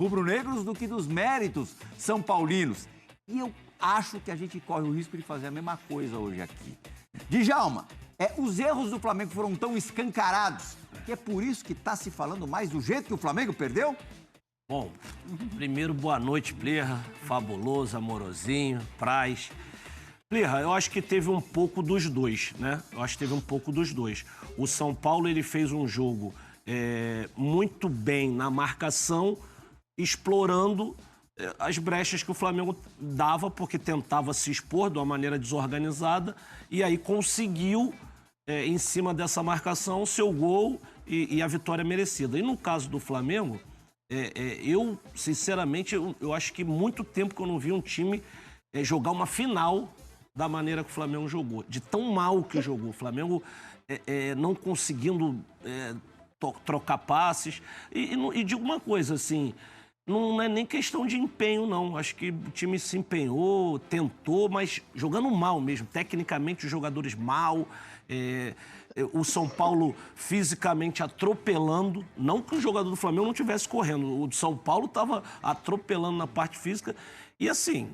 rubro-negros do que dos méritos são paulinos. E eu acho que a gente corre o risco de fazer a mesma coisa hoje aqui. Djalma, os erros do Flamengo foram tão escancarados que é por isso que está se falando mais do jeito que o Flamengo perdeu? Bom, primeiro, boa noite, Plirra, Fabuloso, Amorosinho, Praz. Plirra, eu acho que teve um pouco dos dois, né? O São Paulo, ele fez um jogo muito bem na marcação, explorando as brechas que o Flamengo dava, porque tentava se expor de uma maneira desorganizada, e aí conseguiu, em cima dessa marcação, o seu gol e a vitória merecida. E no caso do Flamengo, eu, sinceramente, eu acho que muito tempo que eu não vi um time jogar uma final da maneira que o Flamengo jogou, de tão mal que jogou. O Flamengo não conseguindo trocar passes. E digo uma coisa, assim, não é nem questão de empenho, não. Acho que o time se empenhou, tentou, mas jogando mal mesmo. Tecnicamente, os jogadores mal. O São Paulo fisicamente atropelando. Não que o jogador do Flamengo não estivesse correndo. O de São Paulo estava atropelando na parte física. E assim,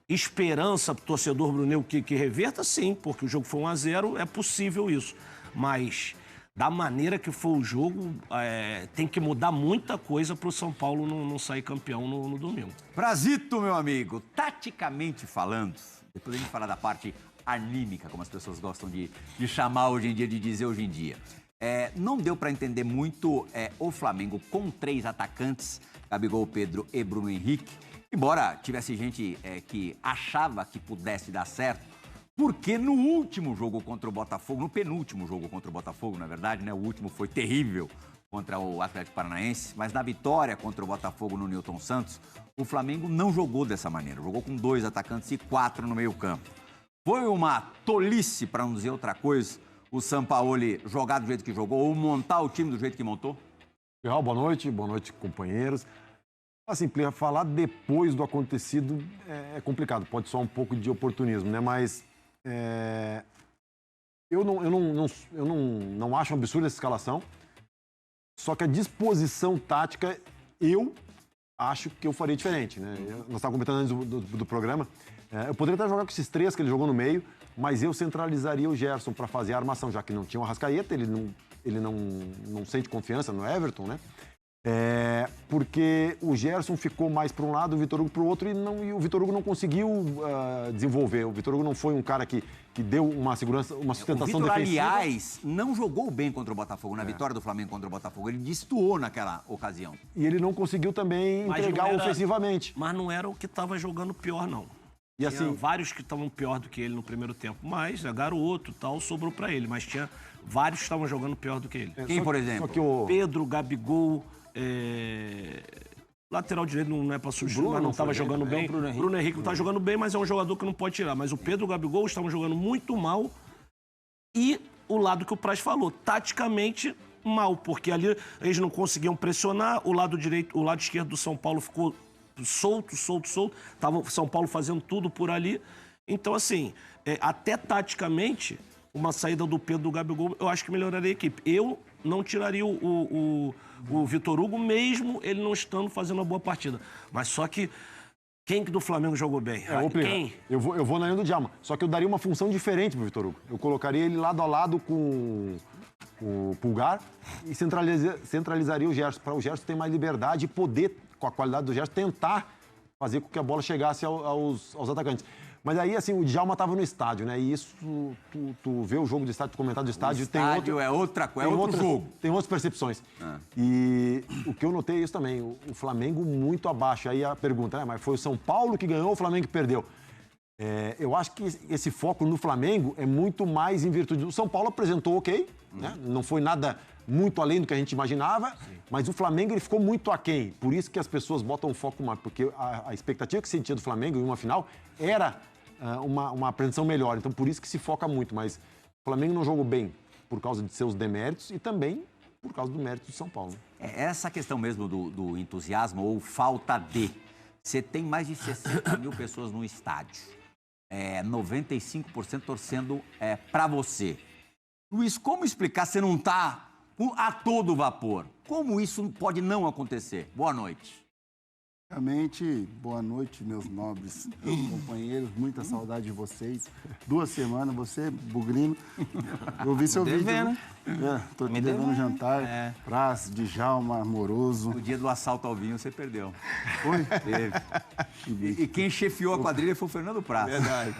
esperança para o torcedor brunegro que reverta, sim, porque o jogo foi 1-0, é possível isso. Mas da maneira que foi o jogo, tem que mudar muita coisa para o São Paulo não sair campeão no domingo. Prazito, meu amigo, taticamente falando, depois a gente falar da parte anímica, como as pessoas gostam de chamar hoje em dia, de dizer hoje em dia. Não deu para entender muito o Flamengo com 3 atacantes, Gabigol, Pedro e Bruno Henrique, embora tivesse gente que achava que pudesse dar certo, porque no último jogo contra o Botafogo, no penúltimo jogo contra o Botafogo, na verdade, né? O último foi terrível contra o Atlético Paranaense, mas na vitória contra o Botafogo no Newton Santos, o Flamengo não jogou dessa maneira. Jogou com 2 atacantes e 4 no meio-campo. Foi uma tolice, para não dizer outra coisa, o Sampaoli jogar do jeito que jogou ou montar o time do jeito que montou? Boa noite, companheiros. Assim, falar depois do acontecido é complicado, pode soar um pouco de oportunismo, né? Mas eu não acho um absurdo essa escalação, só que a disposição tática, eu acho que eu faria diferente, né? Nós estávamos comentando antes do programa, eu poderia até jogar com esses 3 que ele jogou no meio, mas eu centralizaria o Gerson para fazer a armação, já que não tinha o Arrascaeta, ele não sente confiança no Everton, né? Porque o Gerson ficou mais para um lado, o Vitor Hugo para o outro, e o Vitor Hugo não conseguiu desenvolver. O Vitor Hugo não foi um cara que deu uma segurança, uma sustentação defensiva. O Vitor, aliás, não jogou bem contra o Botafogo, na vitória do Flamengo contra o Botafogo. Ele destoou naquela ocasião. E ele não conseguiu também entregar ofensivamente. Mas não era o que estava jogando pior, não. E tinha assim, vários que estavam pior do que ele no primeiro tempo, mas garoto e tal, sobrou para ele. Mas tinha vários que estavam jogando pior do que ele. Quem, por exemplo? Pedro, Gabigol... lateral direito não é para substituir, mas não estava jogando bem. Bruno Henrique não está jogando bem, mas é um jogador que não pode tirar. Mas o Pedro e o Gabigol estavam jogando muito mal. E o lado que o Praz falou, taticamente mal, porque ali eles não conseguiam pressionar. O lado esquerdo do São Paulo ficou solto. Tava o São Paulo fazendo tudo por ali. Então, assim, até taticamente, uma saída do Pedro e do Gabigol, eu acho que melhoraria a equipe. Eu não tiraria o Vitor Hugo, mesmo ele não estando fazendo uma boa partida. Mas só que quem que do Flamengo jogou bem? Quem? Eu vou na linha do Djalma. Só que eu daria uma função diferente pro Vitor Hugo. Eu colocaria ele lado a lado com o Pulgar e centralizaria o Gerson, para o Gerson ter mais liberdade e poder, com a qualidade do Gerson, tentar fazer com que a bola chegasse aos atacantes. Mas aí, assim, o Djalma estava no estádio, né? E isso, tu vê o jogo do estádio, tu comentar do estádio, tem outro... é outro jogo. Tem outras percepções. E o que eu notei é isso também, o Flamengo muito abaixo. Aí a pergunta, mas foi o São Paulo que ganhou ou o Flamengo que perdeu? Eu acho que esse foco no Flamengo é muito mais em virtude... O São Paulo apresentou ok, né? Não foi nada muito além do que a gente imaginava, mas o Flamengo ele ficou muito aquém. Por isso que as pessoas botam o foco mais, porque a expectativa que se sentia do Flamengo em uma final era uma apreensão melhor. Então, por isso que se foca muito. Mas o Flamengo não jogou bem por causa de seus deméritos e também por causa do mérito do São Paulo. Essa questão mesmo do entusiasmo ou falta de... Você tem mais de 60 mil pessoas no estádio. 95% torcendo para você. Luiz, como explicar? Você não está a todo vapor. Como isso pode não acontecer? Boa noite. Realmente, boa noite, meus nobres companheiros. Muita saudade de vocês. 2 semanas, você, Bugrino. Eu vi seu vídeo. Devendo. Tô te devendo jantar. Praz, Djalma, Amoroso. O dia do assalto ao vinho você perdeu. Foi? Teve. E quem chefiou a quadrilha foi o Fernando Praz. Verdade.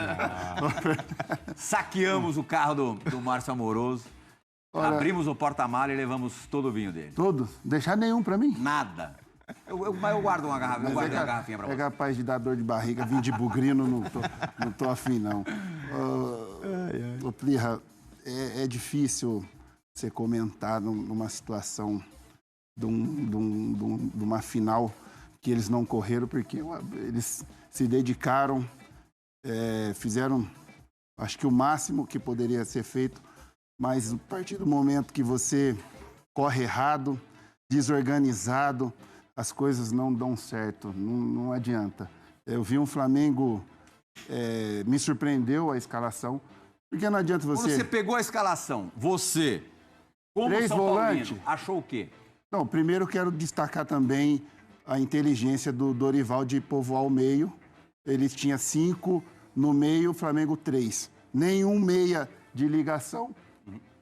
Saqueamos o carro do Márcio Amoroso, abrimos o porta-mala e levamos todo o vinho dele. Todos? Deixar nenhum pra mim? Nada. Mas eu guardo uma garrafa, uma garrafinha pra você. É capaz de dar dor de barriga, vim de Bugrino, não tô afim, não. Ô, Plirra, é difícil você comentar numa situação de uma final que eles não correram, porque eles se dedicaram, fizeram, acho que o máximo que poderia ser feito, mas a partir do momento que você corre errado, desorganizado, as coisas não dão certo, não adianta. Eu vi um Flamengo, me surpreendeu a escalação, porque não adianta você... Quando você pegou a escalação, você, como 3 São Paulino, volantes. achou o quê? Não, primeiro eu quero destacar também a inteligência do Dorival de povoar o meio. Ele tinha 5 no meio, o Flamengo 3. Nenhum meia de ligação.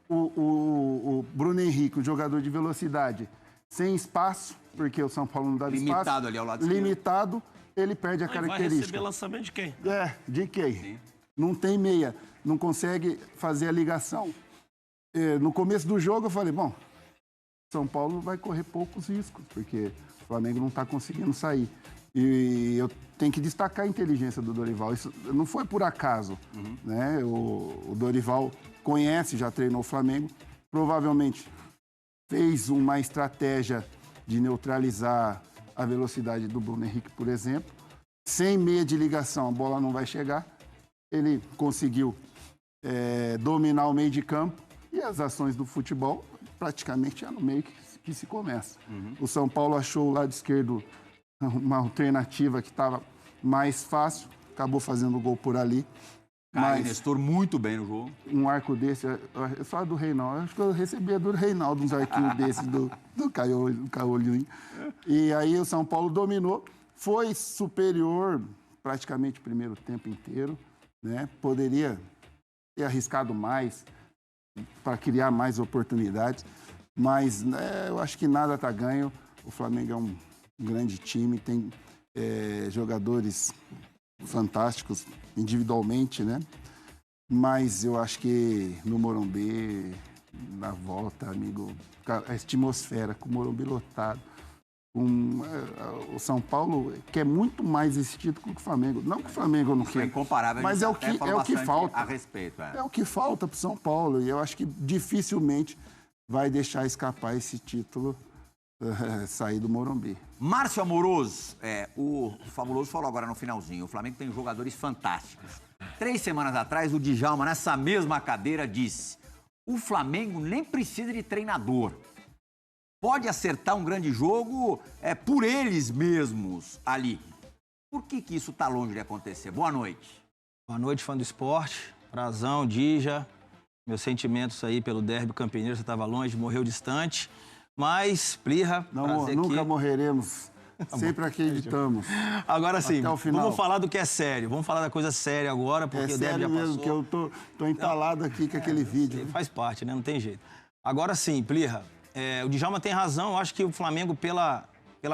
O Bruno Henrique, o jogador de velocidade, sem espaço, porque o São Paulo não dava espaço. Limitado ali ao lado esquerdo. Limitado, ele perde a Vai característica. receber lançamento de quem? De quem? Não tem meia, não consegue fazer a ligação. No começo do jogo eu falei, bom, São Paulo vai correr poucos riscos, porque o Flamengo não está conseguindo sair. E eu tenho que destacar a inteligência do Dorival. Isso não foi por acaso, né? O Dorival conhece, já treinou o Flamengo, provavelmente fez uma estratégia de neutralizar a velocidade do Bruno Henrique, por exemplo. Sem meia de ligação, a bola não vai chegar. Ele conseguiu dominar o meio de campo e as ações do futebol praticamente é no meio que se começa. O São Paulo achou o lado esquerdo uma alternativa que estava mais fácil, acabou fazendo o gol por ali. Caio Nestor muito bem no jogo. Um arco desse, só do Reinaldo. Acho que eu recebia do Reinaldo uns arquinhos desses do Caiolinho. E aí o São Paulo dominou, foi superior praticamente o primeiro tempo inteiro, né? Poderia ter arriscado mais para criar mais oportunidades, mas eu acho que nada está ganho. O Flamengo é um grande time, tem jogadores fantásticos individualmente, né? Mas eu acho que no Morumbi, na volta, amigo, a atmosfera com o Morumbi lotado, o São Paulo quer muito mais esse título que o Flamengo. Não que o Flamengo não quer, incomparável, mas é o que falta. A respeito, É o que falta para o São Paulo e eu acho que dificilmente vai deixar escapar esse título sair do Morumbi. Márcio Amoroso, o Fabuloso falou agora no finalzinho, o Flamengo tem jogadores fantásticos. 3 semanas atrás, o Djalma, nessa mesma cadeira, disse: o Flamengo nem precisa de treinador. Pode acertar um grande jogo por eles mesmos ali. Por que isso está longe de acontecer? Boa noite. Boa noite, fã do esporte. Prazão, Dija. Meus sentimentos aí pelo derby campineiro, você estava longe, morreu distante. Mas, Plirra, nunca morreremos. Sempre acreditamos. Agora sim, Até o final. vamos falar do que é sério. Vamos falar da coisa séria agora, porque o derby já passou. Mesmo, que eu tô entalado aqui com aquele vídeo. Faz parte, né? Não tem jeito. Agora sim, Plirra, o Djalma tem razão. Eu acho que o Flamengo, pela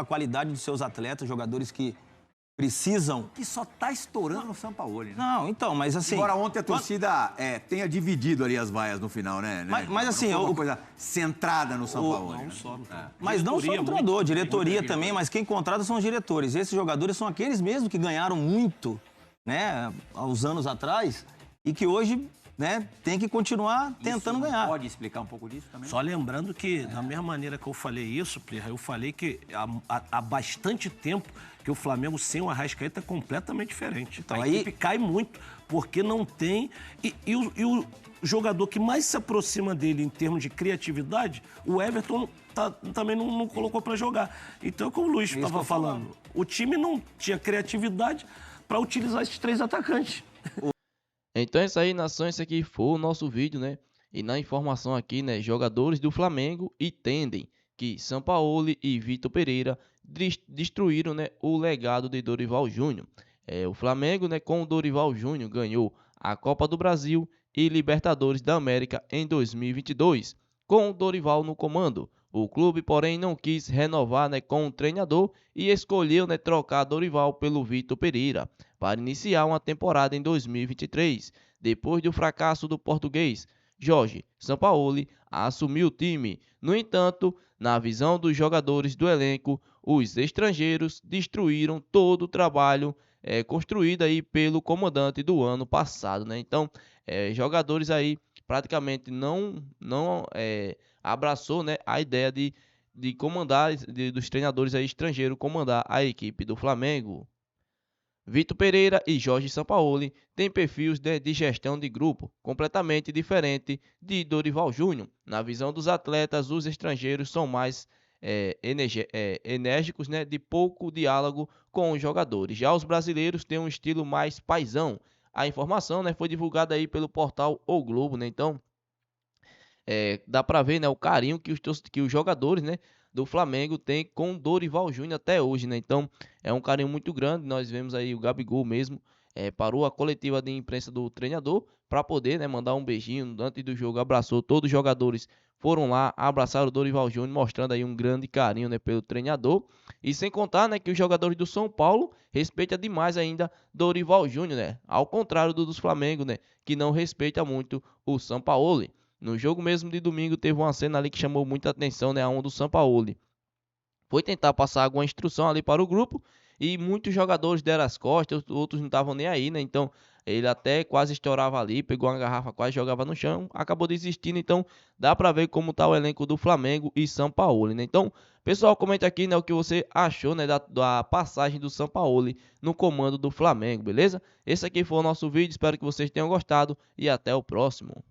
qualidade dos seus atletas, jogadores que precisam... Que só tá estourando no São Paulo, né? Não, então, mas assim... Embora ontem a torcida tenha dividido ali as vaias no final, né? Mas assim... Não foi uma coisa centrada no São Paulo. Não só. Mas não só o treinador, diretoria também, mas quem contrata são os diretores. Esses jogadores são aqueles mesmos que ganharam muito, né, há uns anos atrás, e que hoje, né, tem que continuar tentando ganhar. Pode explicar um pouco disso também? Só lembrando que, da mesma maneira que eu falei isso, Plirra, eu falei que há bastante tempo que o Flamengo sem o Arrascaeta é completamente diferente. Então, a equipe cai muito, porque não tem... E o jogador que mais se aproxima dele em termos de criatividade, o Everton também não colocou para jogar. Então, como o Luiz estava falando, o time não tinha criatividade para utilizar esses 3 atacantes. Então é isso aí, nação. Esse aqui foi o nosso vídeo, né? E na informação aqui, né, jogadores do Flamengo entendem que Sampaoli e Vitor Pereira destruíram, né, o legado de Dorival Júnior. O Flamengo, né, com o Dorival Júnior ganhou a Copa do Brasil e Libertadores da América em 2022, com o Dorival no comando. O clube, porém, não quis renovar, né, com o treinador e escolheu, né, trocar Dorival pelo Vitor Pereira para iniciar uma temporada em 2023. Depois do fracasso do português, Jorge Sampaoli assumiu o time. No entanto, na visão dos jogadores do elenco, os estrangeiros destruíram todo o trabalho construído aí pelo comandante do ano passado, né? Então, jogadores aí praticamente não abraçou, né, a ideia de comandar, dos treinadores aí estrangeiros comandar a equipe do Flamengo. Vitor Pereira e Jorge Sampaoli têm perfis de gestão de grupo completamente diferente de Dorival Júnior. Na visão dos atletas, os estrangeiros são mais enérgicos, né, de pouco diálogo com os jogadores. Já os brasileiros têm um estilo mais paizão. A informação, né, foi divulgada aí pelo portal O Globo, né? Então, dá para ver, né, o carinho que os jogadores, né, do Flamengo têm com Dorival Júnior até hoje, né? Então, é um carinho muito grande. Nós vemos aí o Gabigol mesmo, parou a coletiva de imprensa do treinador para poder, né, mandar um beijinho antes do jogo, abraçou todos os jogadores, foram lá, abraçaram o Dorival Júnior, mostrando aí um grande carinho, né, pelo treinador. E sem contar, né, que os jogadores do São Paulo respeitam demais ainda Dorival Júnior, né? Ao contrário dos Flamengo, né, que não respeita muito o Sampaoli. No jogo mesmo de domingo teve uma cena ali que chamou muita atenção, né, a um do Sampaoli. Foi tentar passar alguma instrução ali para o grupo e muitos jogadores deram as costas, outros não estavam nem aí, né? Então ele até quase estourava ali, pegou uma garrafa, quase jogava no chão, acabou desistindo. Então dá para ver como tá o elenco do Flamengo e Sampaoli, né? Então, pessoal, comenta aqui, né, o que você achou, né, da passagem do Sampaoli no comando do Flamengo, beleza? Esse aqui foi o nosso vídeo, espero que vocês tenham gostado e até o próximo.